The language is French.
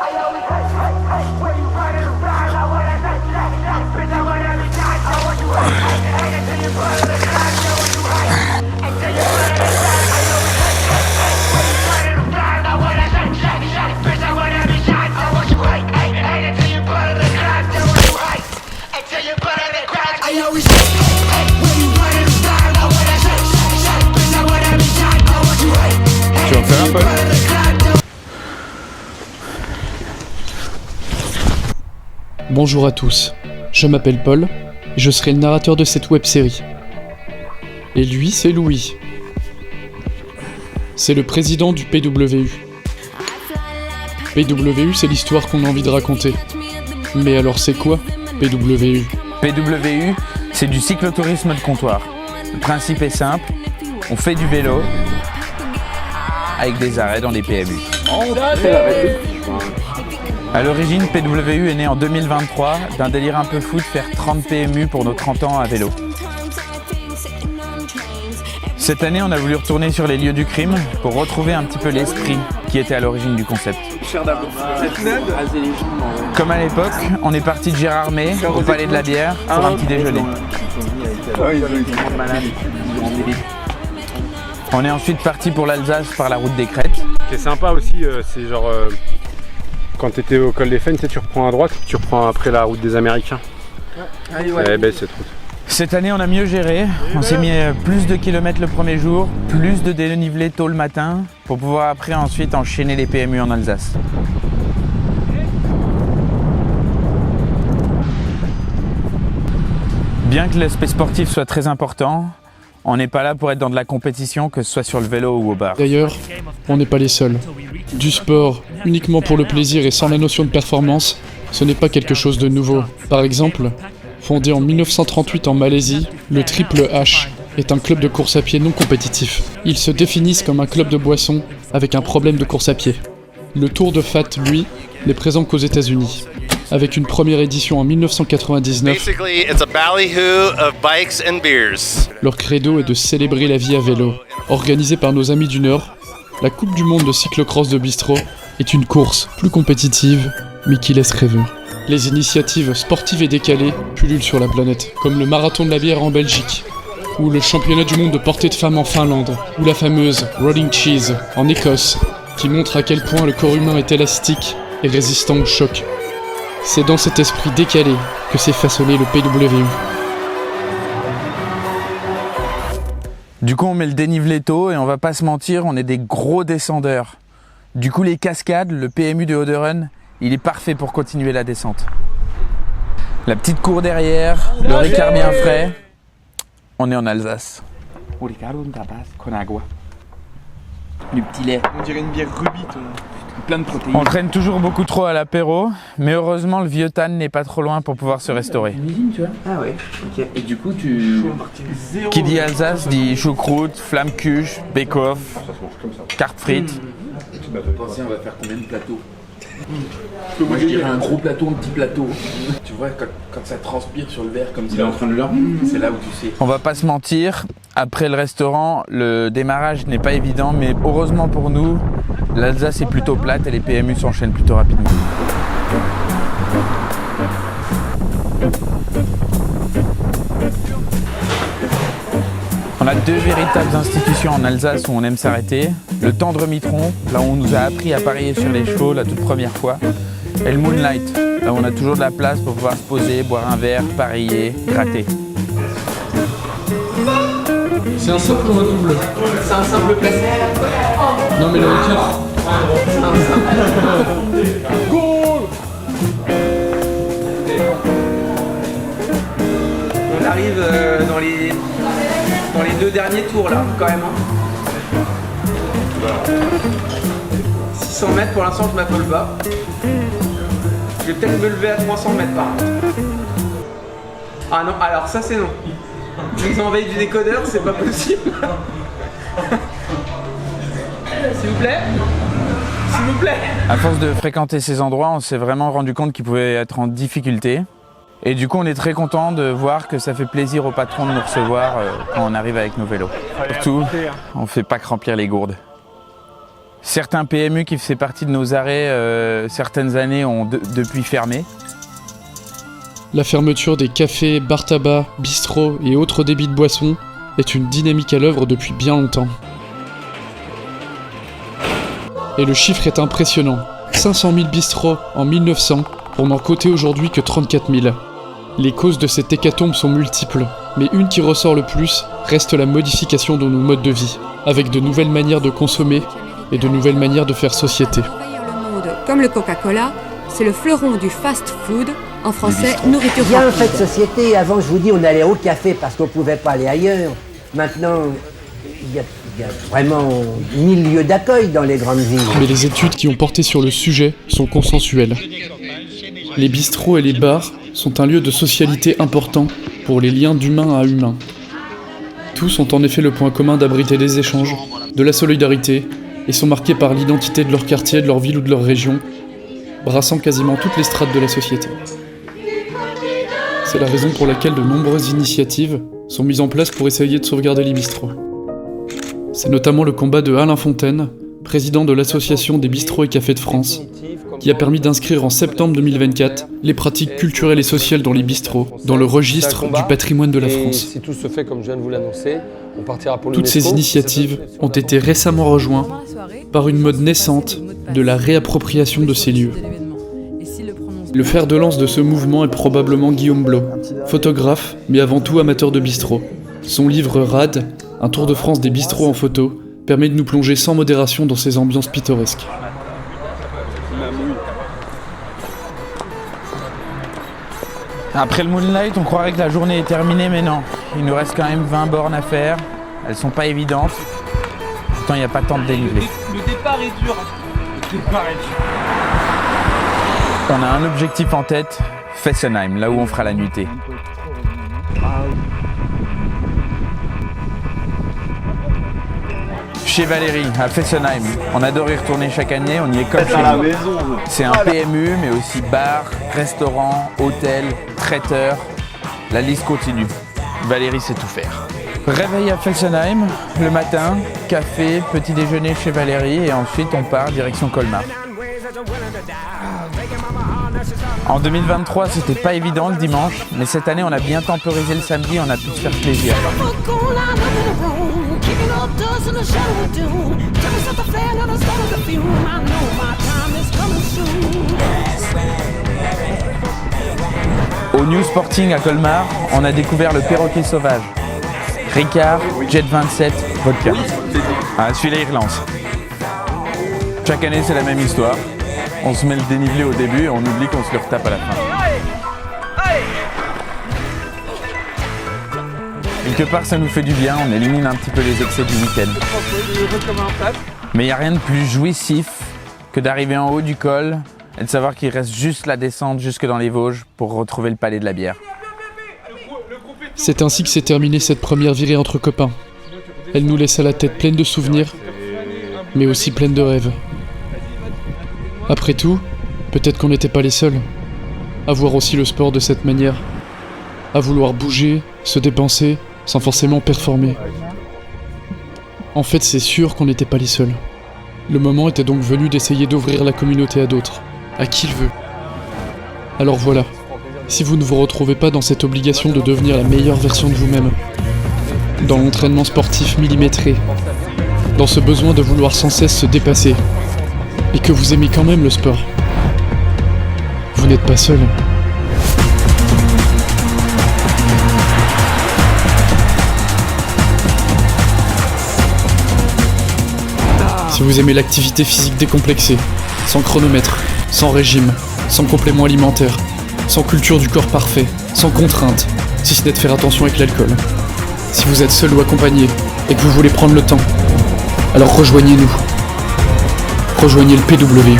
Tu vas en faire un peu? Bonjour à tous, je m'appelle Paul et je serai le narrateur de cette web-série. Et lui, c'est Louis. C'est le président du PWU. PWU, c'est l'histoire qu'on a envie de raconter. Mais alors c'est quoi, PWU? PWU, c'est du cyclotourisme de comptoir. Le principe est simple, on fait du vélo avec des arrêts dans les PMU. A l'origine, PWU est né en 2023 d'un délire un peu fou de faire 30 PMU pour nos 30 ans à vélo. Cette année, on a voulu retourner sur les lieux du crime pour retrouver un petit peu l'esprit qui était à l'origine du concept. Comme à l'époque, on est parti de Gérardmer au Palais de la Bière pour un petit déjeuner. On est ensuite parti pour l'Alsace par la route des Crêtes. Ce qui est sympa aussi, c'est genre quand tu étais au col des Faines, tu reprends à droite, tu reprends après la route des Américains. C'est belle cette route. Cette année, on a mieux géré. On s'est mis plus de kilomètres le premier jour, plus de dénivelé tôt le matin, pour pouvoir après ensuite enchaîner les PMU en Alsace. Bien que l'aspect sportif soit très important, on n'est pas là pour être dans de la compétition, que ce soit sur le vélo ou au bar. D'ailleurs, on n'est pas les seuls. Du sport uniquement pour le plaisir et sans la notion de performance, ce n'est pas quelque chose de nouveau. Par exemple, fondé en 1938 en Malaisie, le Triple H est un club de course à pied non compétitif. Ils se définissent comme un club de boissons avec un problème de course à pied. Le Tour de Fat, lui, n'est présent qu'aux États-Unis, avec une première édition en 1999. Leur credo est de célébrer la vie à vélo. Organisée par nos amis du Nord, la Coupe du Monde de cyclocross de bistrot est une course plus compétitive, mais qui laisse rêveur. Les initiatives sportives et décalées pullulent sur la planète, comme le marathon de la bière en Belgique, ou le championnat du monde de portée de femmes en Finlande, ou la fameuse Rolling Cheese en Écosse, qui montre à quel point le corps humain est élastique et résistant au choc. C'est dans cet esprit décalé que s'est façonné le PWU. Du coup, on met le dénivelé tôt et on va pas se mentir, on est des gros descendeurs. Du coup, les cascades, le PMU de Oderon, il est parfait pour continuer la descente. La petite cour derrière, le Ricard bien frais, on est en Alsace. Du petit lait. On dirait une bière rubis, plein de protéines. On traîne toujours beaucoup trop à l'apéro, mais heureusement le vieux Tann n'est pas trop loin pour pouvoir se restaurer. Une usine, tu vois. Ah ouais, ok. Et du coup, tu... Qui dit Alsace dit choucroute, flamme-cuche, bake-off, carte frite. Pensez, on va faire combien de plateaux? Moi je dirais un gros plateau, un petit plateau. Tu vois, quand ça transpire sur le verre comme s'il est en train de leur... C'est là où tu sais. On va pas se mentir, après le restaurant, le démarrage n'est pas évident, mais heureusement pour nous, l'Alsace est plutôt plate et les PMU s'enchaînent plutôt rapidement. On a deux véritables institutions en Alsace où on aime s'arrêter. Le Tendre Mitron, là où on nous a appris à parier sur les chevaux la toute première fois. Et le Moonlight, là où on a toujours de la place pour pouvoir se poser, boire un verre, parier, gratter. C'est un simple ou un double? C'est un simple placé. Non mais le Ricard. On arrive dans les deux derniers tours là, quand même. 600 mètres pour l'instant, je m'appelle bas. Je vais peut-être me lever à 300 mètres par contre. Ah non, alors ça c'est non. Je vous envoie du décodeur, c'est pas possible. S'il vous plaît. S'il vous plaît. À force de fréquenter ces endroits, on s'est vraiment rendu compte qu'ils pouvaient être en difficulté. Et du coup, on est très content de voir que ça fait plaisir aux patrons de nous recevoir quand on arrive avec nos vélos. Surtout, on ne fait pas que remplir les gourdes. Certains PMU qui faisaient partie de nos arrêts certaines années ont depuis fermé. La fermeture des cafés, bars tabac, bistrots et autres débits de boissons est une dynamique à l'œuvre depuis bien longtemps. Et le chiffre est impressionnant. 500 000 bistrots en 1900 pour n'en compter aujourd'hui que 34 000. Les causes de cette hécatombe sont multiples, mais une qui ressort le plus reste la modification de nos modes de vie, avec de nouvelles manières de consommer et de nouvelles manières de faire société. Comme le Coca-Cola, c'est le fleuron du fast-food, en français, nourriture rapide. Il y a un fait de société. Avant, je vous dis, on allait au café parce qu'on ne pouvait pas aller ailleurs. Maintenant, il y a vraiment 1000 lieux d'accueil dans les grandes villes. Mais les études qui ont porté sur le sujet sont consensuelles. Les bistrots et les bars sont un lieu de socialité important pour les liens d'humain à humain. Tous ont en effet le point commun d'abriter des échanges, de la solidarité, et sont marqués par l'identité de leur quartier, de leur ville ou de leur région, brassant quasiment toutes les strates de la société. C'est la raison pour laquelle de nombreuses initiatives sont mises en place pour essayer de sauvegarder les bistrots. C'est notamment le combat de Alain Fontaine, président de l'association des bistrots et cafés de France, qui a permis d'inscrire en septembre 2024 les pratiques culturelles et sociales dans les bistrots, dans le registre du patrimoine de la France. Si tout se fait comme je viens de vous l'annoncer, on partira pour Toutes ces initiatives ont été récemment rejointes par une mode naissante de la réappropriation de ces lieux. Le fer de lance de ce mouvement est probablement Guillaume Blot, photographe, mais avant tout amateur de bistrot. Son livre RAD, un tour de France des bistrots en photo, permet de nous plonger sans modération dans ces ambiances pittoresques. Après le Moonlight, on croirait que la journée est terminée, mais non. Il nous reste quand même 20 bornes à faire. Elles sont pas évidentes. Pourtant, il n'y a pas tant de dénivelé. Le départ est dur. On a un objectif en tête, Fessenheim, là où on fera la nuitée. Chez Valérie, à Fessenheim. On adore y retourner chaque année, on y est comme chez nous. C'est un PMU, mais aussi bar, restaurant, hôtel, traiteur. La liste continue. Valérie sait tout faire. Réveil à Fessenheim, le matin, café, petit déjeuner chez Valérie et ensuite on part direction Colmar. En 2023, c'était pas évident le dimanche, mais cette année on a bien temporisé le samedi, on a pu se faire plaisir. Au New Sporting à Colmar, on a découvert le perroquet sauvage. Ricard, Jet 27, vodka. Ah, celui-là il relance. Chaque année c'est la même histoire. On se met le dénivelé au début et on oublie qu'on se le retape à la fin. Quelque part ça nous fait du bien, on élimine un petit peu les excès du week-end. Mais il n'y a rien de plus jouissif que d'arriver en haut du col et de savoir qu'il reste juste la descente jusque dans les Vosges pour retrouver le palais de la bière. C'est ainsi que s'est terminée cette première virée entre copains. Elle nous laisse à la tête pleine de souvenirs, mais aussi pleine de rêves. Après tout, peut-être qu'on n'était pas les seuls à voir aussi le sport de cette manière, à vouloir bouger, se dépenser, sans forcément performer. En fait, c'est sûr qu'on n'était pas les seuls. Le moment était donc venu d'essayer d'ouvrir la communauté à d'autres, à qui le veut. Alors voilà, si vous ne vous retrouvez pas dans cette obligation de devenir la meilleure version de vous-même, dans l'entraînement sportif millimétré, dans ce besoin de vouloir sans cesse se dépasser, et que vous aimez quand même le sport, vous n'êtes pas seul. Si vous aimez l'activité physique décomplexée, sans chronomètre, sans régime, sans complément alimentaire, sans culture du corps parfait, sans contrainte, si ce n'est de faire attention avec l'alcool. Si vous êtes seul ou accompagné et que vous voulez prendre le temps, alors rejoignez-nous. Rejoignez le PWU.